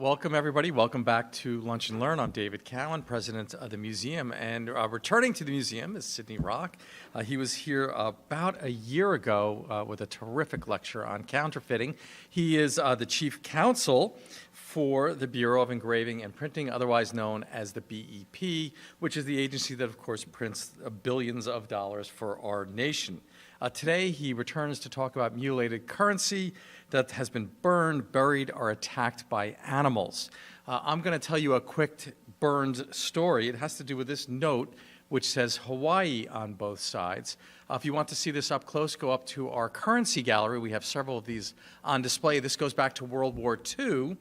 Welcome, everybody. Welcome back to Lunch and Learn. I'm David Cowan, president of the museum. And returning to the museum is Sidney Rocke. He was here about a year ago with a terrific lecture on counterfeiting. He is the chief counsel for the Bureau of Engraving and Printing, otherwise known as the BEP, which is the agency that, of course, prints billions of dollars for our nation. Today, he returns to talk about mutilated currency that has been burned, buried, or attacked by animals. I'm going to tell you a quick burned story. It has to do with this note, which says Hawaii on both sides. If you want to see this up close, go up to our currency gallery. We have several of these on display. This goes back to World War II.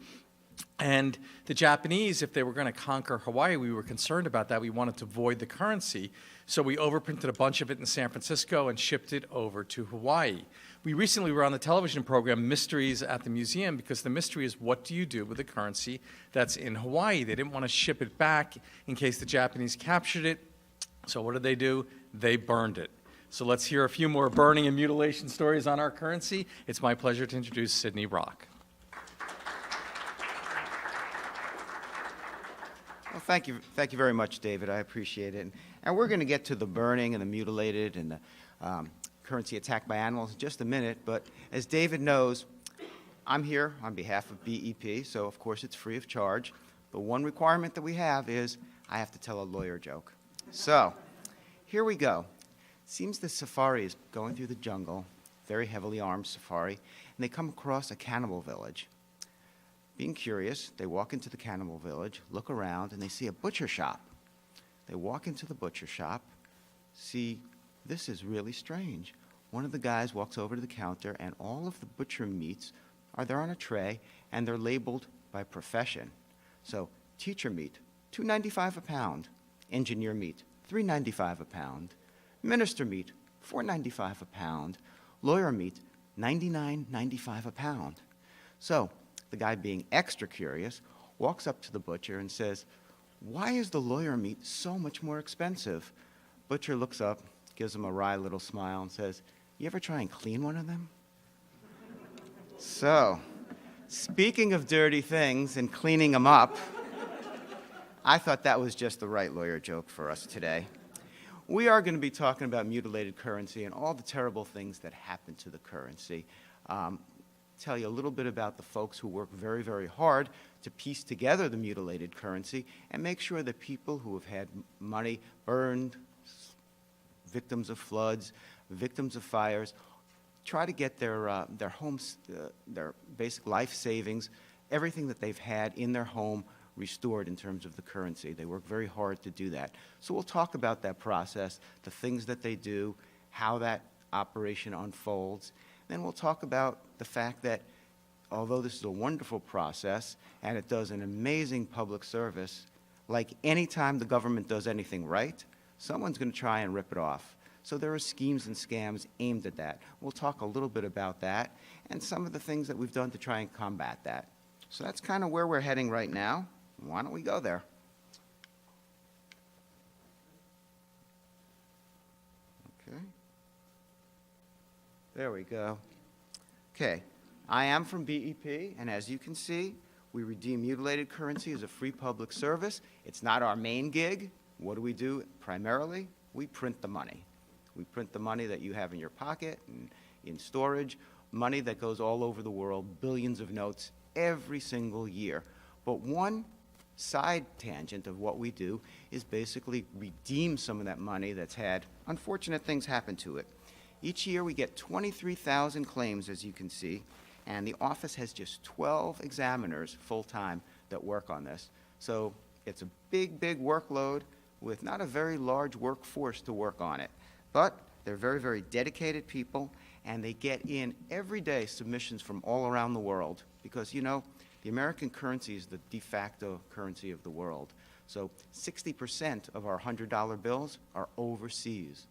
And the Japanese, if they were going to conquer Hawaii, we were concerned about that. We wanted to void the currency. So we overprinted a bunch of it in San Francisco and shipped it over to Hawaii. We recently were on the television program Mysteries at the Museum because the mystery is, what do you do with the currency that's in Hawaii? They didn't want to ship it back in case the Japanese captured it. So what did they do? They burned it. So let's hear a few more burning and mutilation stories on our currency. It's my pleasure to introduce Sidney Rocke. Well, thank you very much, David. I appreciate it. And we're going to get to the burning and the mutilated and the currency attacked by animals in just a minute. But as David knows, I'm here on behalf of BEP, so of course it's free of charge. The one requirement that we have is I have to tell a lawyer joke. So here we go. It seems the safari is going through the jungle, very heavily armed safari, and they come across a cannibal village. Being curious, they walk into the cannibal village, look around, and they see a butcher shop. They walk into the butcher shop, see, this is really strange. One of the guys walks over to the counter, and all of the butcher meats are there on a tray, and they're labeled by profession. So, teacher meat, $2.95 a pound. Engineer meat, $3.95 a pound. Minister meat, $4.95 a pound. Lawyer meat, $99.95 a pound. So, the guy, being extra curious, walks up to the butcher and says, "Why is the lawyer meat so much more expensive?" Butcher looks up, gives him a wry little smile, and says, "You ever try and clean one of them?" So, speaking of dirty things and cleaning them up, I thought that was just the right lawyer joke for us today. We are going to be talking about mutilated currency and all the terrible things that happen to the currency. Tell you a little bit about the folks who work very, very hard to piece together the mutilated currency and make sure that people who have had money burned, victims of floods, victims of fires, try to get their homes, their basic life savings, everything that they've had in their home restored in terms of the currency. They work very hard to do that. So we'll talk about that process, the things that they do, how that operation unfolds. Then we'll talk about the fact that although this is a wonderful process and it does an amazing public service, like any time the government does anything right, someone's going to try and rip it off. So there are schemes and scams aimed at that. We'll talk a little bit about that and some of the things that we've done to try and combat that. So that's kind of where we're heading right now. Why don't we go there? Okay. There we go. Okay, I am from BEP, and as you can see, we redeem mutilated currency as a free public service. It's not our main gig. What do we do primarily? We print the money. We print the money that you have in your pocket and in storage, money that goes all over the world, billions of notes every single year. But one side tangent of what we do is basically redeem some of that money that's had unfortunate things happen to it. Each year we get 23,000 claims, as you can see, and the office has just 12 examiners full-time that work on this. So it's a big, big workload with not a very large workforce to work on it. But they're very, very dedicated people, and they get in every day submissions from all around the world because, you know, the American currency is the de facto currency of the world. So 60% of our $100 bills are overseas.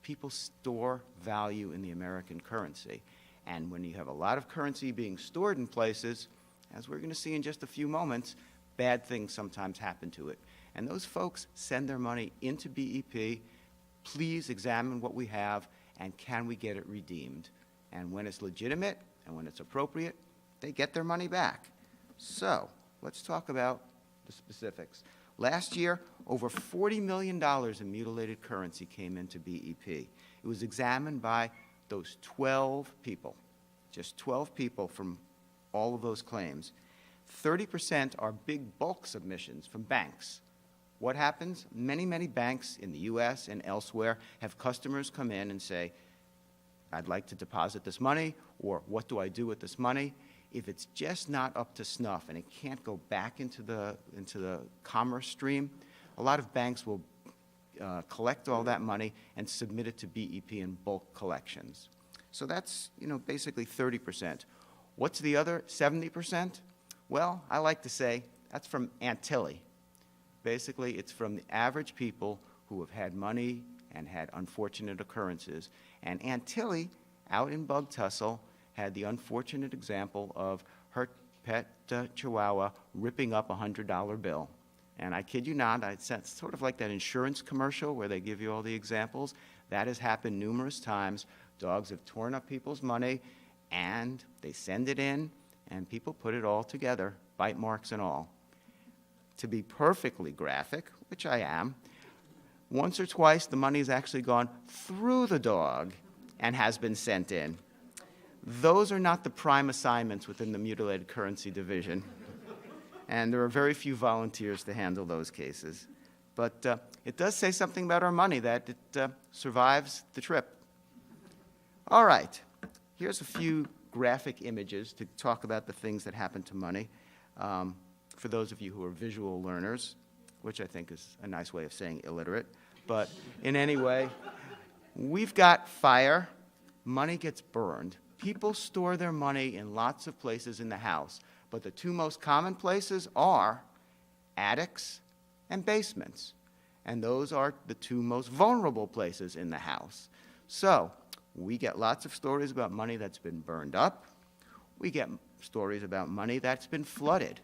People store value in the American currency. And when you have a lot of currency being stored in places, as we're going to see in just a few moments, bad things sometimes happen to it. And those folks send their money into BEP. Please examine what we have, and can we get it redeemed? And when it's legitimate and when it's appropriate, they get their money back. So let's talk about the specifics. Last year, over $40 million in mutilated currency came into BEP. It was examined by those 12 people, just 12 people from all of those claims. 30% are big bulk submissions from banks. What happens? Many, many banks in the U.S. and elsewhere have customers come in and say, I'd like to deposit this money, or what do I do with this money? If it's just not up to snuff and it can't go back into the commerce stream, a lot of banks will collect all that money and submit it to BEP in bulk collections. So that's, basically 30%. What's the other 70%? Well, I like to say that's from Antilli. Basically, it's from the average people who have had money and had unfortunate occurrences. And Antilli, out in Bug Tussle, had the unfortunate example of her pet chihuahua ripping up a $100 bill. And I kid you not, it's sort of like that insurance commercial where they give you all the examples. That has happened numerous times. Dogs have torn up people's money, and they send it in, and people put it all together, bite marks and all. To be perfectly graphic, which I am, once or twice the money has actually gone through the dog and has been sent in. Those are not the prime assignments within the mutilated currency division, and there are very few volunteers to handle those cases. But it does say something about our money, that it survives the trip. All right, here's a few graphic images to talk about the things that happen to money. For those of you who are visual learners, which I think is a nice way of saying illiterate, but in any way, we've got fire, money gets burned. People store their money in lots of places in the house, but the two most common places are attics and basements, and those are the two most vulnerable places in the house. So we get lots of stories about money that's been burned up. We get stories about money that's been flooded.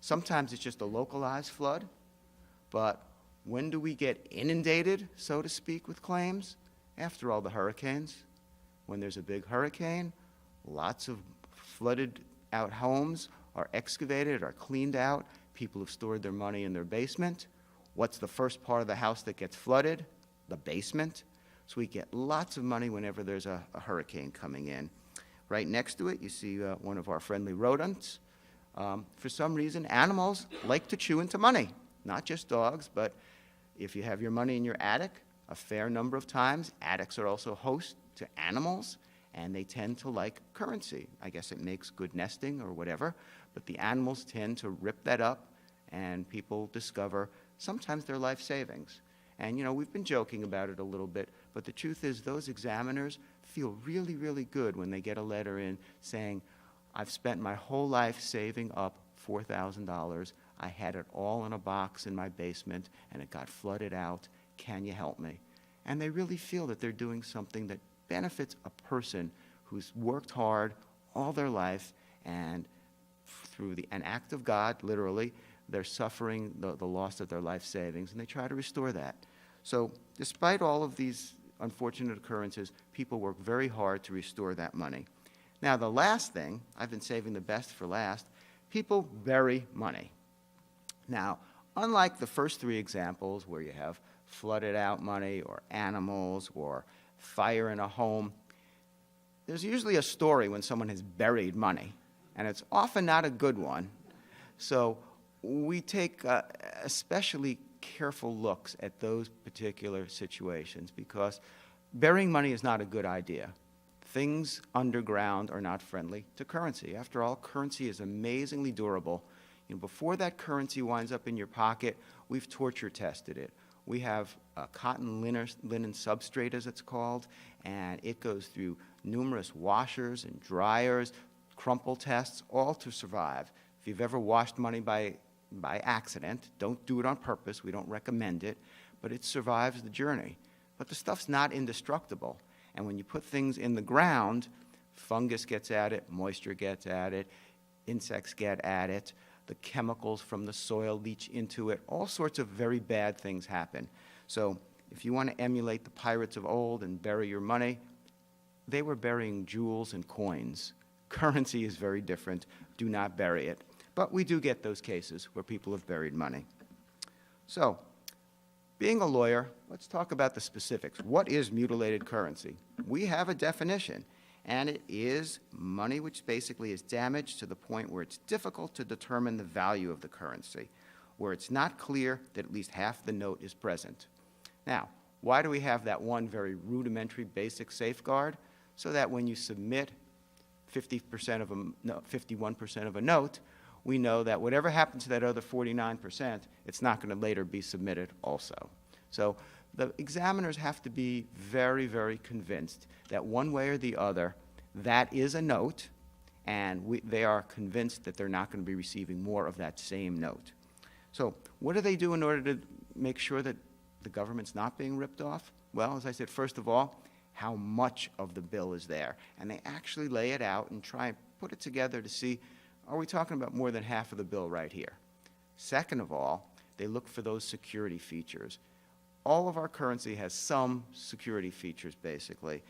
Sometimes it's just a localized flood, but when do we get inundated, so to speak, with claims? After all the hurricanes. When there's a big hurricane, lots of flooded out homes are excavated, are cleaned out. People have stored their money in their basement. What's the first part of the house that gets flooded? The basement. So we get lots of money whenever there's a hurricane coming in. Right next to it, you see one of our friendly rodents. For some reason, animals like to chew into money. Not just dogs, but if you have your money in your attic, a fair number of times, attics are also host to animals, and they tend to like currency. I guess it makes good nesting or whatever, but the animals tend to rip that up, and people discover sometimes their life savings. And, we've been joking about it a little bit, but the truth is those examiners feel really, really good when they get a letter in saying, I've spent my whole life saving up $4,000. I had it all in a box in my basement, and it got flooded out. Can you help me? And they really feel that they're doing something that benefits a person who's worked hard all their life, and through an act of God, literally, they're suffering the loss of their life savings, and they try to restore that. So despite all of these unfortunate occurrences, people work very hard to restore that money. Now, the last thing, I've been saving the best for last, people bury money. Now, unlike the first three examples where you have flooded out money or animals or fire in a home, there's usually a story when someone has buried money, and it's often not a good one. So we take especially careful looks at those particular situations, because burying money is not a good idea. Things underground are not friendly to currency. After all, currency is amazingly durable. Before that currency winds up in your pocket, we've torture tested it. We have a cotton linen substrate, as it's called, and it goes through numerous washers and dryers, crumple tests, all to survive. If you've ever washed money by accident, don't do it on purpose. We don't recommend it, but it survives the journey. But the stuff's not indestructible. And when you put things in the ground, fungus gets at it, moisture gets at it, insects get at it, the chemicals from the soil leach into it, all sorts of very bad things happen. So if you want to emulate the pirates of old and bury your money, they were burying jewels and coins. Currency is very different. Do not bury it. But we do get those cases where people have buried money. So, being a lawyer, let's talk about the specifics. What is mutilated currency? We have a definition, and it is money which basically is damaged to the point where it's difficult to determine the value of the currency, where it's not clear that at least half the note is present. Now, why do we have that one very rudimentary basic safeguard? So that when you submit 51% of a note, we know that whatever happens to that other 49%, it's not going to later be submitted also. So the examiners have to be very, very convinced that one way or the other, that is a note, and they are convinced that they're not going to be receiving more of that same note. So what do they do in order to make sure that the government's not being ripped off? Well, as I said, first of all, how much of the bill is there? And they actually lay it out and try and put it together to see, are we talking about more than half of the bill right here? Second of all, they look for those security features. All of our currency has some security features, basically.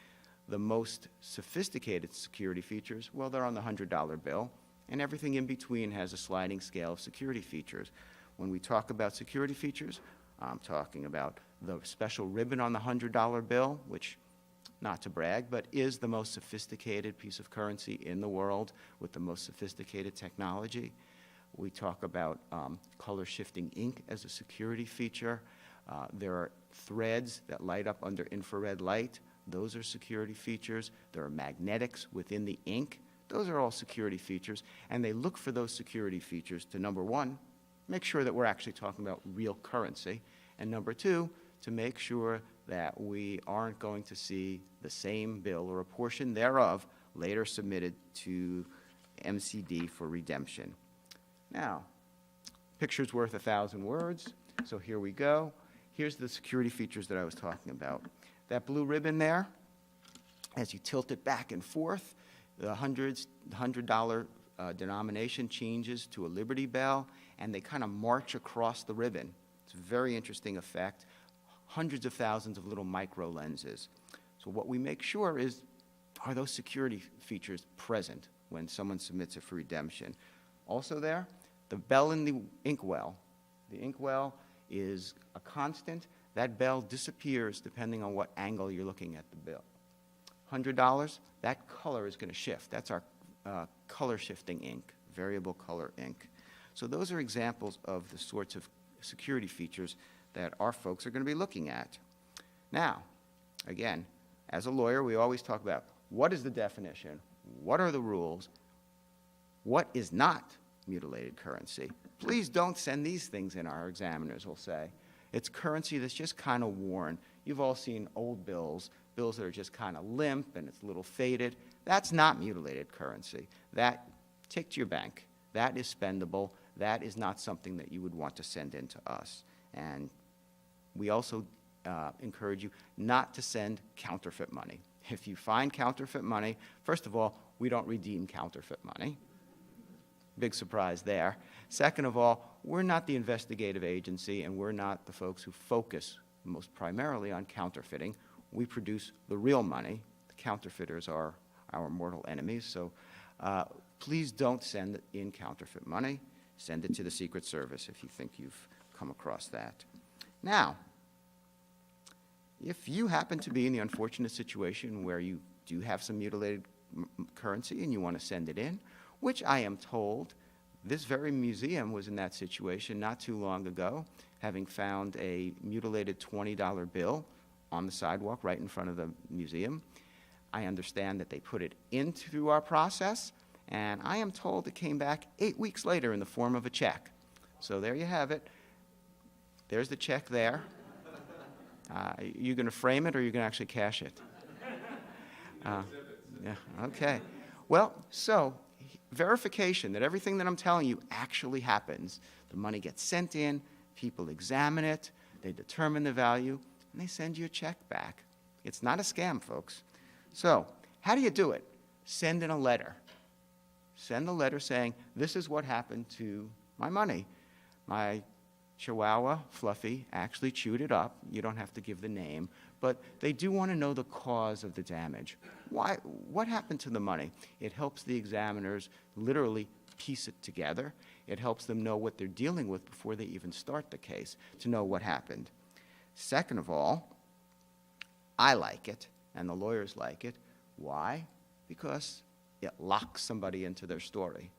The most sophisticated security features, well, they're on the $100 bill, and everything in between has a sliding scale of security features. When we talk about security features, I'm talking about the special ribbon on the $100 bill, which, not to brag, but is the most sophisticated piece of currency in the world with the most sophisticated technology. We talk about color-shifting ink as a security feature. There are threads that light up under infrared light. Those are security features. There are magnetics within the ink. Those are all security features. And they look for those security features to, number one, make sure that we're actually talking about real currency. And number two, to make sure that we aren't going to see the same bill or a portion thereof later submitted to MCD for redemption. Now, picture's worth 1,000 words, so here we go. Here's the security features that I was talking about. That blue ribbon there, as you tilt it back and forth, the $100 denomination changes to a Liberty Bell, and they kind of march across the ribbon. It's a very interesting effect. Hundreds of thousands of little micro lenses. So what we make sure is, are those security features present when someone submits it for redemption? Also there, the bell in the inkwell. The inkwell is a constant. That bell disappears depending on what angle you're looking at the bill. $100, that color is going to shift. That's our color shifting ink, variable color ink. So those are examples of the sorts of security features that our folks are going to be looking at. Now, again, as a lawyer, we always talk about what is the definition, what are the rules, what is not mutilated currency. Please don't send these things in, our examiners will say. It's currency that's just kind of worn. You've all seen old bills that are just kind of limp and it's a little faded. That's not mutilated currency. That, take to your bank. That is spendable. That is not something that you would want to send in to us. And we also encourage you not to send counterfeit money. If you find counterfeit money, first of all, we don't redeem counterfeit money. Big surprise there. Second of all, we're not the investigative agency, and we're not the folks who focus most primarily on counterfeiting. We produce the real money. The counterfeiters are our mortal enemies, so please don't send in counterfeit money. Send it to the Secret Service if you think you've come across that. Now, if you happen to be in the unfortunate situation where you do have some mutilated currency and you want to send it in, which I am told this very museum was in that situation not too long ago, having found a mutilated $20 bill on the sidewalk right in front of the museum. I understand that they put it in through our process, and I am told it came back 8 weeks later in the form of a check. So there you have it. There's the check there. You going to frame it, or are you going to actually cash it? Yeah, okay. Well, so verification that everything that I'm telling you actually happens. The money gets sent in, people examine it, they determine the value, and they send you a check back. It's not a scam, folks. So how do you do it? Send in a letter. Send a letter saying, this is what happened to my money. My Chihuahua, Fluffy, actually chewed it up. You don't have to give the name, but they do want to know the cause of the damage. Why? What happened to the money? It helps the examiners literally piece it together. It helps them know what they're dealing with before they even start the case, to know what happened. Second of all, I like it, and the lawyers like it. Why? Because it locks somebody into their story.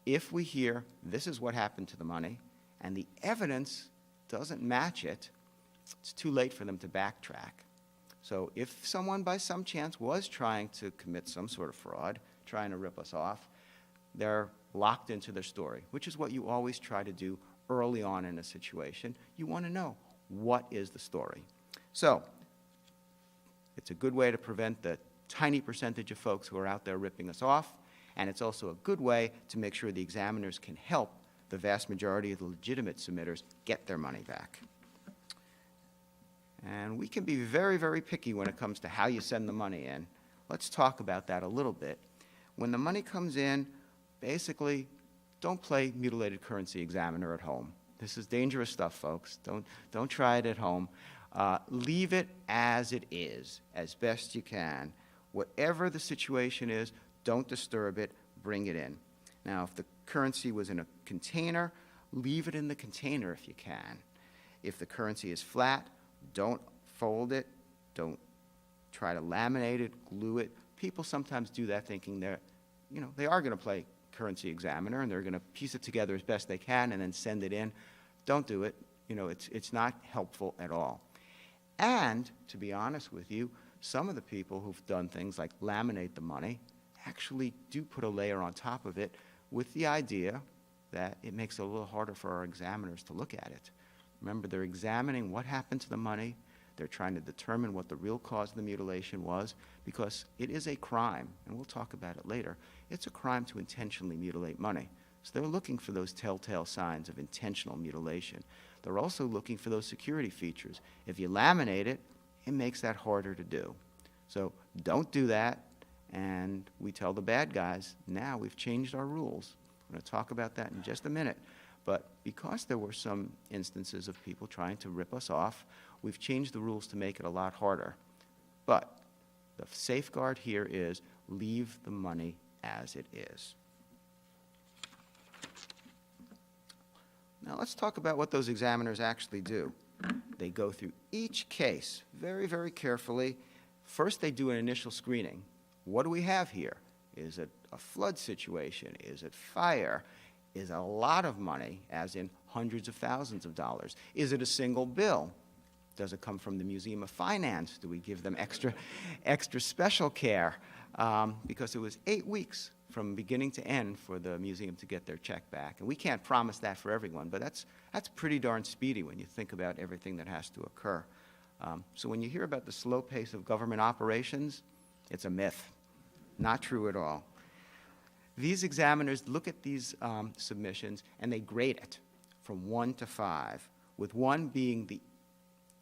If we hear this is what happened to the money, and the evidence doesn't match it, it's too late for them to backtrack. So if someone by some chance was trying to commit some sort of fraud, trying to rip us off, they're locked into their story, which is what you always try to do early on in a situation. You want to know, what is the story? So it's a good way to prevent the tiny percentage of folks who are out there ripping us off, and it's also a good way to make sure the examiners can help the vast majority of the legitimate submitters get their money back. And we can be very, very picky when it comes to how you send the money in. Let's talk about that a little bit. When the money comes in, basically, don't play mutilated currency examiner at home. This is dangerous stuff, folks. Don't try it at home. Leave it as it is, as best you can. Whatever the situation is, don't disturb it, bring it in. Now, if the currency was in a container, leave it in the container if you can. If the currency is flat, don't fold it, don't try to laminate it, glue it. People sometimes do that thinking they are going to play currency examiner and they're going to piece it together as best they can and then send it in. Don't do it. It's not helpful at all. And to be honest with you, some of the people who've done things like laminate the money actually do put a layer on top of it with the idea that it makes it a little harder for our examiners to look at it. Remember, they're examining what happened to the money. They're trying to determine what the real cause of the mutilation was, because it is a crime, and we'll talk about it later. It's a crime to intentionally mutilate money. So they're looking for those telltale signs of intentional mutilation. They're also looking for those security features. If you laminate it, it makes that harder to do. So don't do that, and we tell the bad guys, now we've changed our rules. I'm going to talk about that in just a minute. But because there were some instances of people trying to rip us off, we've changed the rules to make it a lot harder. But the safeguard here is leave the money as it is. Now let's talk about what those examiners actually do. They go through each case very, very carefully. First, they do an initial screening. What do we have here? Is it a flood situation? Is it fire? Is it a lot of money, as in hundreds of thousands of dollars? Is it a single bill? Does it come from the Museum of Finance? Do we give them extra special care? Because it was 8 weeks from beginning to end for the museum to get their check back. And we can't promise that for everyone, but that's pretty darn speedy when you think about everything that has to occur. So when you hear about the slow pace of government operations, it's a myth. Not true at all. These examiners look at these submissions and they grade it from 1 to 5, with 1 being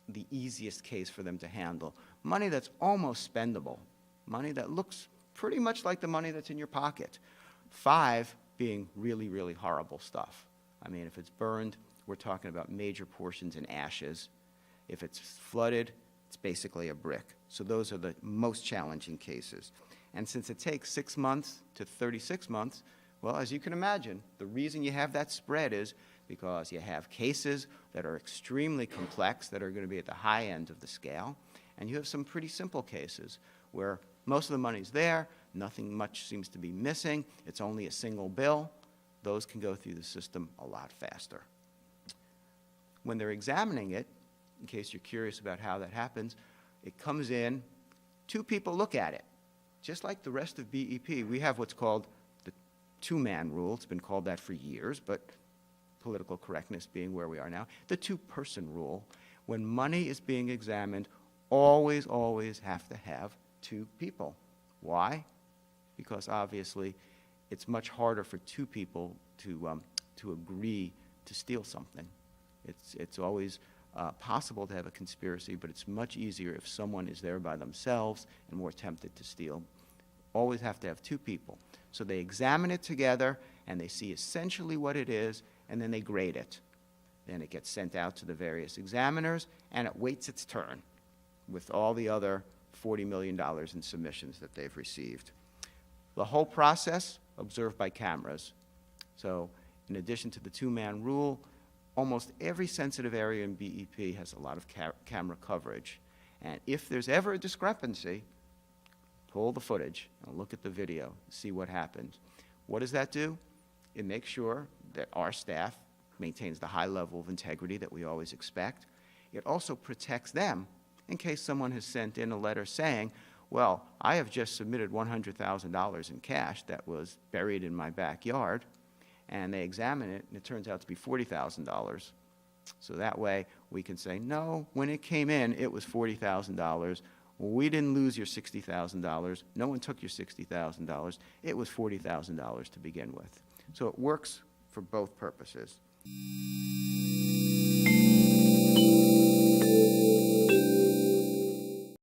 the easiest case for them to handle. Money that's almost spendable, money that looks pretty much like the money that's in your pocket. 5 being really, really horrible stuff. I mean, if it's burned, we're talking about major portions in ashes. If it's flooded, it's basically a brick. So those are the most challenging cases. And since it takes 6 months to 36 months, well, as you can imagine, the reason you have that spread is because you have cases that are extremely complex, that are going to be at the high end of the scale, and you have some pretty simple cases where most of the money's there, nothing much seems to be missing, it's only a single bill. Those can go through the system a lot faster. When they're examining it, in case you're curious about how that happens, it comes in, 2 people look at it. Just like the rest of BEP, we have what's called the 2-man rule. It's been called that for years, but political correctness being where we are now. The 2-person rule. When money is being examined, always, always have to have 2 people. Why? Because obviously it's much harder for 2 people to agree to steal something. It's always possible to have a conspiracy, but it's much easier if someone is there by themselves and more tempted to steal. Always have to have 2 people. So they examine it together, and they see essentially what it is, and then they grade it. Then it gets sent out to the various examiners, and it waits its turn with all the other $40 million in submissions that they've received. The whole process observed by cameras. So in addition to the two-man rule, almost every sensitive area in BEP has a lot of camera coverage. And if there's ever a discrepancy, pull the footage and look at the video, see what happens. What does that do? It makes sure that our staff maintains the high level of integrity that we always expect. It also protects them in case someone has sent in a letter saying, well, I have just submitted $100,000 in cash that was buried in my backyard, and they examine it, and it turns out to be $40,000. So that way, we can say, no, when it came in, it was $40,000. We didn't lose your $60,000. No one took your $60,000. It was $40,000 to begin with. So it works for both purposes.